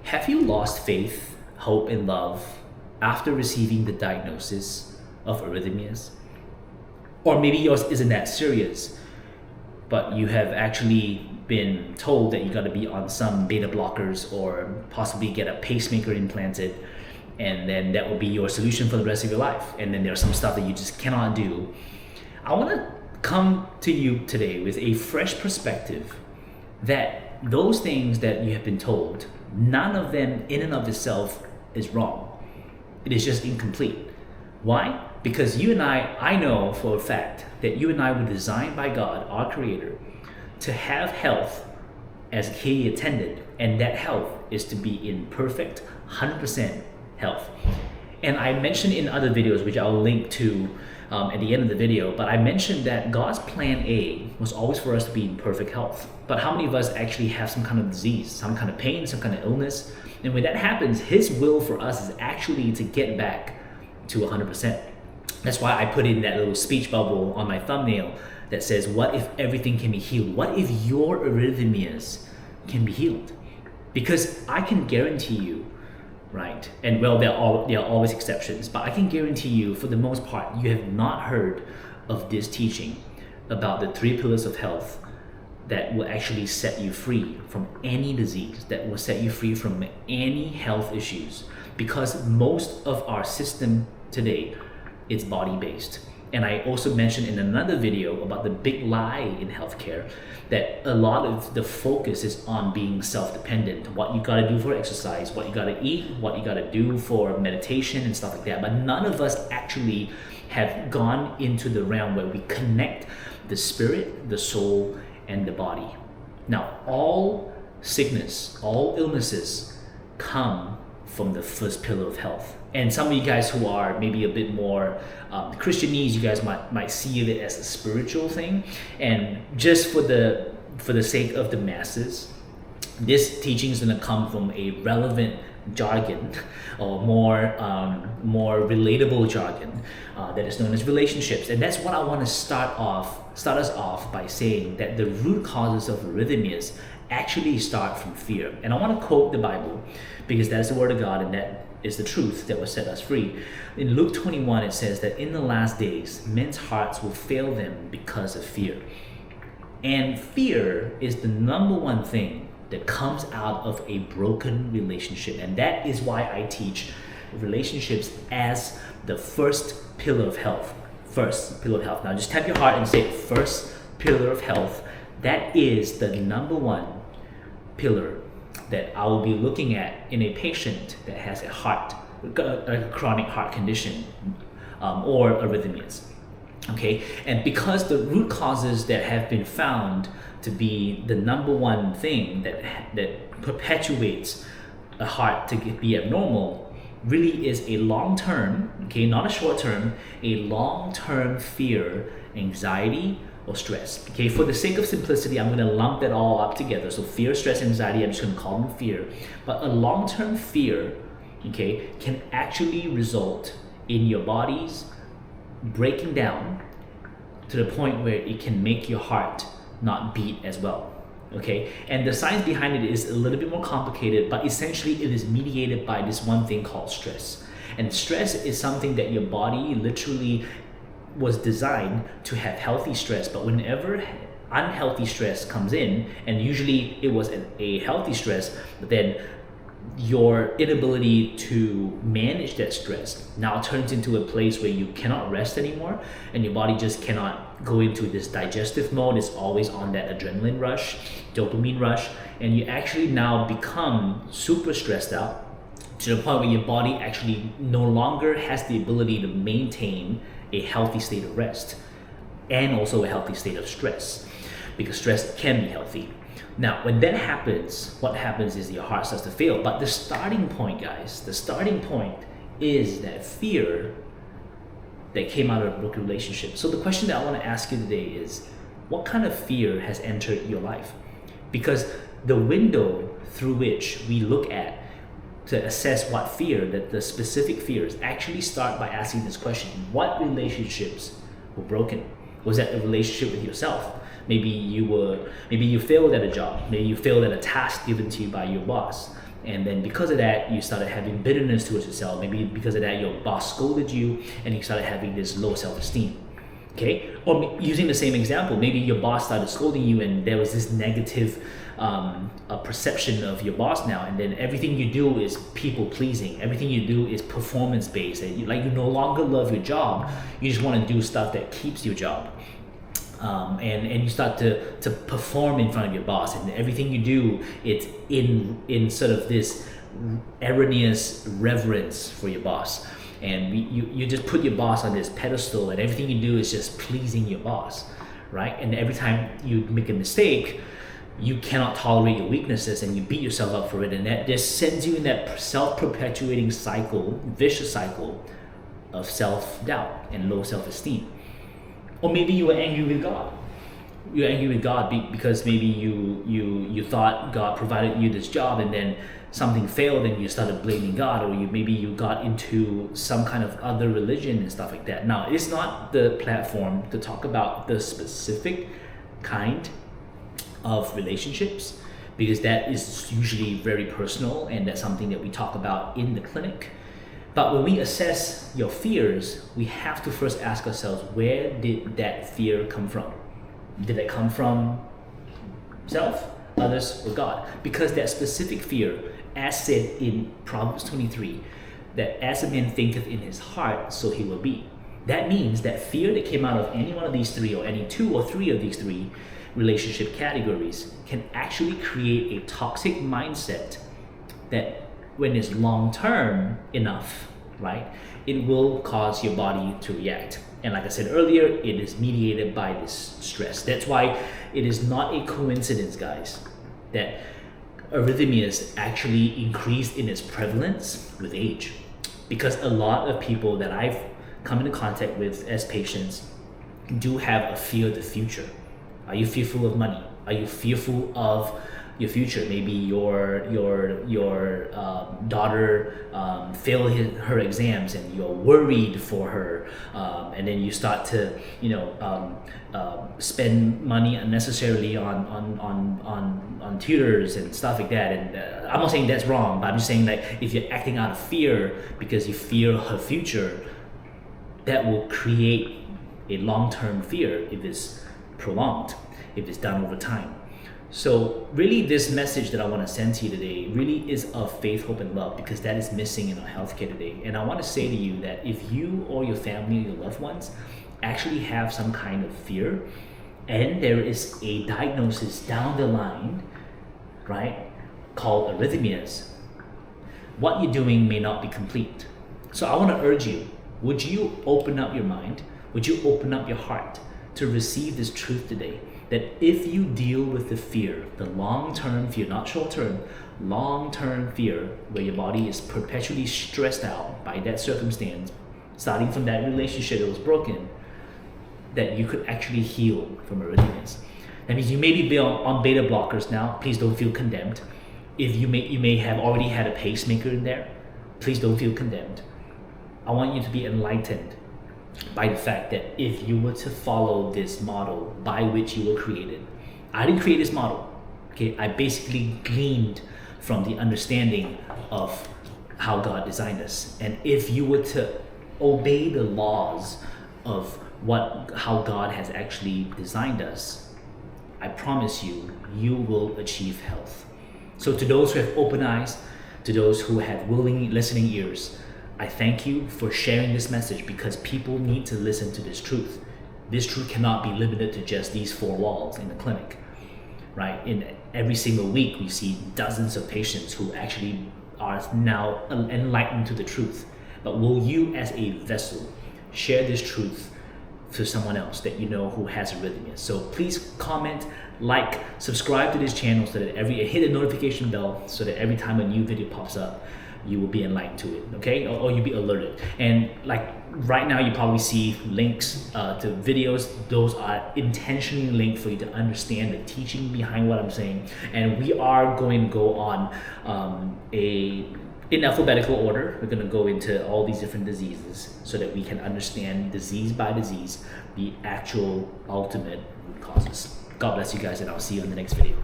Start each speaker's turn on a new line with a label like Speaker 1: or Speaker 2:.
Speaker 1: Have you lost faith, hope, and love after receiving the diagnosis of arrhythmias? Or maybe yours isn't that serious, but you have actually been told that you got to be on some beta blockers or possibly get a pacemaker implanted, and then that will be your solution for the rest of your life. And then there's some stuff that you just cannot do. I want to come to you today with a fresh perspective that those things that you have been told, none of them in and of itself is wrong. It is just incomplete. Why? Because you and I know for a fact that you and I were designed by God, our Creator, to have health as He intended, and that health is to be in perfect 100% health. And I mentioned in other videos, which I'll link to at the end of the video, but I mentioned that God's plan A was always for us to be in perfect health. But how many of us actually have some kind of disease, some kind of pain, some kind of illness? And when that happens, His will for us is actually to get back to 100%. That's why I put in that little speech bubble on my thumbnail that says, what if everything can be healed? What if your arrhythmias can be healed? Because I can guarantee you, right? And well, there are always exceptions, but I can guarantee you, for the most part, you have not heard of this teaching about the 3 pillars of health that will actually set you free from any disease, that will set you free from any health issues. Because most of our system today is body-based. And I also mentioned in another video about the big lie in healthcare that a lot of the focus is on being self-dependent, what you gotta do for exercise, what you gotta eat, what you gotta do for meditation and stuff like that. But none of us actually have gone into the realm where we connect the spirit, the soul, and the body. Now, all sickness, all illnesses come from the first pillar of health. And some of you guys who are maybe a bit more Christianese, you guys might see it as a spiritual thing. And just for the sake of the masses, this teaching is going to come from a relevant jargon, or more relatable jargon that is known as relationships. And that's what I want to start us off by saying, that the root causes of arrhythmias actually start from fear. And I want to quote the Bible, because that's the word of God, and that is the truth that will set us free. In Luke 21, it says that in the last days, men's hearts will fail them because of fear. And fear is the number one thing that comes out of a broken relationship. And that is why I teach relationships as the first pillar of health. First pillar of health. Now just tap your heart and say, first pillar of health. That is the number one pillar that I will be looking at in a patient that has a chronic heart condition or arrhythmias. Okay, and because the root causes that have been found to be the number one thing that perpetuates a heart to be abnormal really is a long-term, okay, not a short-term, a long-term fear, anxiety, or stress. Okay, for the sake of simplicity, I'm going to lump that all up together. So fear, stress, anxiety, I'm just going to call them fear. But a long-term fear, okay, can actually result in your body's breaking down to the point where it can make your heart not beat as well. Okay, and the science behind it is a little bit more complicated, but essentially it is mediated by this one thing called stress. And stress is something that your body literally was designed to have healthy stress, but whenever unhealthy stress comes in, and usually it was a healthy stress, but then your inability to manage that stress now turns into a place where you cannot rest anymore, and your body just cannot go into this digestive mode. It's always on that adrenaline rush, dopamine rush, and you actually now become super stressed out to the point where your body actually no longer has the ability to maintain a healthy state of rest and also a healthy state of stress, because stress can be healthy. Now, when that happens, what happens is your heart starts to fail. But the starting point, guys, the starting point is that fear that came out of a broken relationship. So the question that I want to ask you today is, what kind of fear has entered your life? Because the window through which we look at to assess what fear, that the specific fears, actually start by asking this question: what relationships were broken? Was that a relationship with yourself? Maybe you failed at a job. Maybe you failed at a task given to you by your boss, And then because of that, you started having bitterness towards yourself. Maybe because of that, your boss scolded you and you started having this low self-esteem. Okay? Or using the same example, maybe your boss started scolding you and there was this negative perception of your boss now, and then everything you do is people-pleasing. Everything you do is performance-based. You no longer love your job. You just want to do stuff that keeps your job. And you start to perform in front of your boss, and everything you do, it's in sort of this erroneous reverence for your boss. And you just put your boss on this pedestal, and everything you do is just pleasing your boss, right? And every time you make a mistake, you cannot tolerate your weaknesses and you beat yourself up for it, and that just sends you in that self-perpetuating cycle, vicious cycle of self-doubt and low self-esteem. Or maybe you were angry with God. You're angry with God because maybe you thought God provided you this job, and then something failed and you started blaming God, or maybe you got into some kind of other religion and stuff like that. Now, it's not the platform to talk about the specific kind of relationships, because that is usually very personal and that's something that we talk about in the clinic. But when we assess your fears, we have to first ask ourselves, where did that fear come from? Did it come from self, others, or God? Because that specific fear, as said in Proverbs 23, that as a man thinketh in his heart, so he will be. That means that fear that came out of any one of these three, or any two or three of these three relationship categories, can actually create a toxic mindset that, when it's long-term enough, right, it will cause your body to react. And like I said earlier, it is mediated by this stress. That's why it is not a coincidence, guys, that arrhythmias actually increased in its prevalence with age. Because a lot of people that I've come into contact with as patients do have a fear of the future. Are you fearful of money? Are you fearful of your future? Maybe your daughter failed her exams and you're worried for her, and then you start to spend money unnecessarily on tutors and stuff like that. And I'm not saying that's wrong, but I'm just saying, like, if you're acting out of fear because you fear her future, that will create a long-term fear if it's prolonged, if it's done over time. So really, this message that I want to send to you today really is of faith, hope, and love, because that is missing in our healthcare today. And I want to say to you that if you or your family or your loved ones actually have some kind of fear, and there is a diagnosis down the line, right, called arrhythmias, what you're doing may not be complete. So I want to urge you, would you open up your mind? Would you open up your heart to receive this truth today? That if you deal with the fear, the long-term fear, not short-term, long-term fear, where your body is perpetually stressed out by that circumstance, starting from that relationship that was broken, that you could actually heal from arrhythmias. That means you may be on beta blockers now. Please don't feel condemned. If you may have already had a pacemaker in there, please don't feel condemned. I want you to be enlightened by the fact that if you were to follow this model by which you were created, I didn't create this model, okay? I basically gleaned from the understanding of how God designed us. And if you were to obey the laws of how God has actually designed us, I promise you, you will achieve health. So to those who have open eyes, to those who have willing listening ears, I thank you for sharing this message, because people need to listen to this truth. This truth cannot be limited to just these four walls in the clinic, right? In every single week, we see dozens of patients who actually are now enlightened to the truth. But will you, as a vessel, share this truth to someone else that you know who has arrhythmias? So please comment, like, subscribe to this channel so that hit the notification bell so that every time a new video pops up, you will be enlightened to it, okay? Or you'll be alerted. And like right now, you probably see links to videos. Those are intentionally linked for you to understand the teaching behind what I'm saying. And we are going to go on in alphabetical order. We're going to go into all these different diseases so that we can understand disease by disease, the actual ultimate root causes. God bless you guys, and I'll see you in the next video.